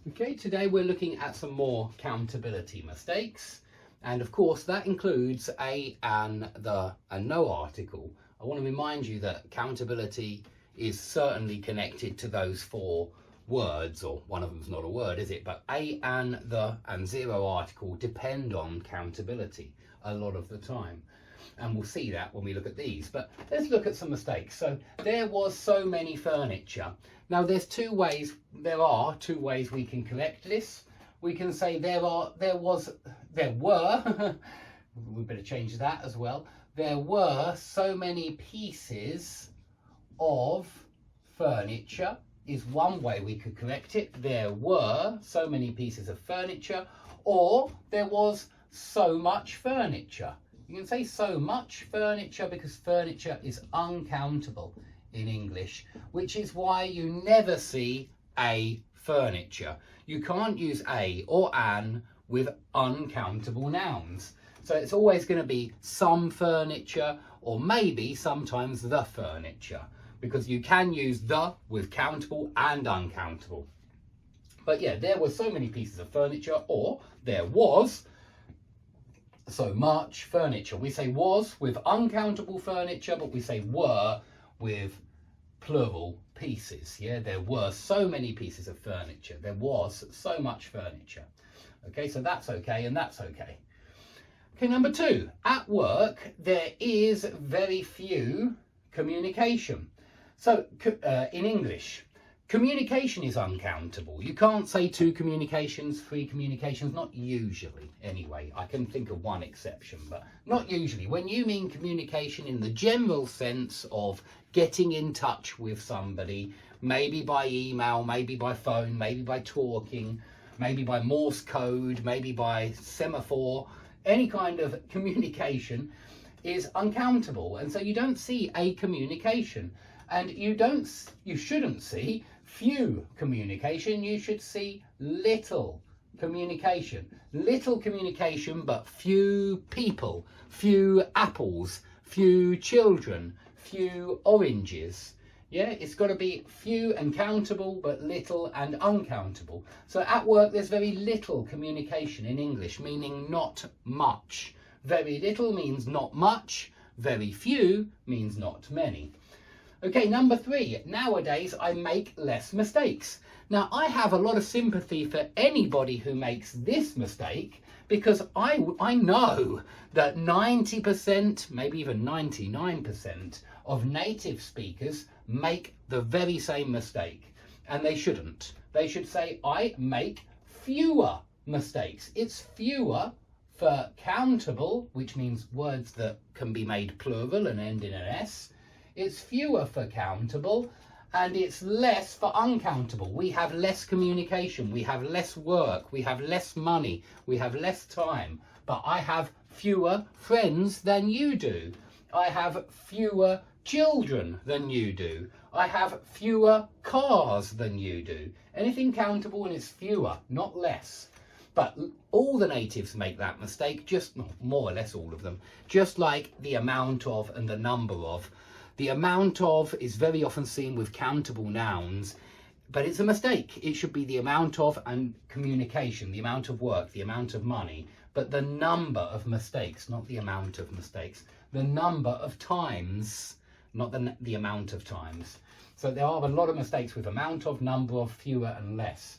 Okay, today we're looking at some more countability mistakes, and of course that includes a, an, the, and no article. I want to remind you that countability is certainly connected to those four words, or one of them's not a word, is it? But a, an, the, and zero article depend on countability a lot of the time. And we'll see that when we look at these. But let's look at some mistakes. So there was so many furniture. Now there are two ways we can correct this. We can say there were, we better change that as well. There were so many pieces of furniture is one way we could correct it. There were so many pieces of furniture, or there was so much furniture. You can say so much furniture because furniture is uncountable in English, which is why you never see a furniture. You can't use a or an with uncountable nouns. So it's always going to be some furniture, or maybe sometimes the furniture, because you can use the with countable and uncountable. But yeah, there were so many pieces of furniture, or there was so much furniture. We say was with uncountable furniture, but we say were with plural pieces. Yeah, there were so many pieces of furniture. There was so much furniture. Okay, so that's okay, and that's okay. Okay, number two, at work there is very few communication. So in English, communication is uncountable. You can't say two communications, three communications, not usually anyway. I can think of one exception, but not usually. When you mean communication in the general sense of getting in touch with somebody, maybe by email, maybe by phone, maybe by talking, maybe by Morse code, maybe by semaphore, any kind of communication is uncountable. And so you don't see a communication. And you shouldn't see few communication, you should see little communication. Little communication, but few people, few apples, few children, few oranges. Yeah, it's got to be few and countable, but little and uncountable. So at work, there's very little communication in English, meaning not much. Very little means not much. Very few means not many. Okay, number three, nowadays I make less mistakes. Now, I have a lot of sympathy for anybody who makes this mistake, because I know that 90%, maybe even 99% of native speakers make the very same mistake, and they shouldn't. They should say, I make fewer mistakes. It's fewer for countable, which means words that can be made plural and end in an S. It's fewer for countable, and it's less for uncountable. We have less communication, we have less work, we have less money, we have less time. But I have fewer friends than you do. I have fewer children than you do. I have fewer cars than you do. Anything countable, and it's fewer, not less. But all the natives make that mistake, just more or less all of them, just like the amount of and the number of. The amount of is very often seen with countable nouns, but it's a mistake. It should be the amount of and communication, the amount of work, the amount of money, but the number of mistakes, not the amount of mistakes. The number of times, not the amount of times. So there are a lot of mistakes with amount of, number of, fewer and less.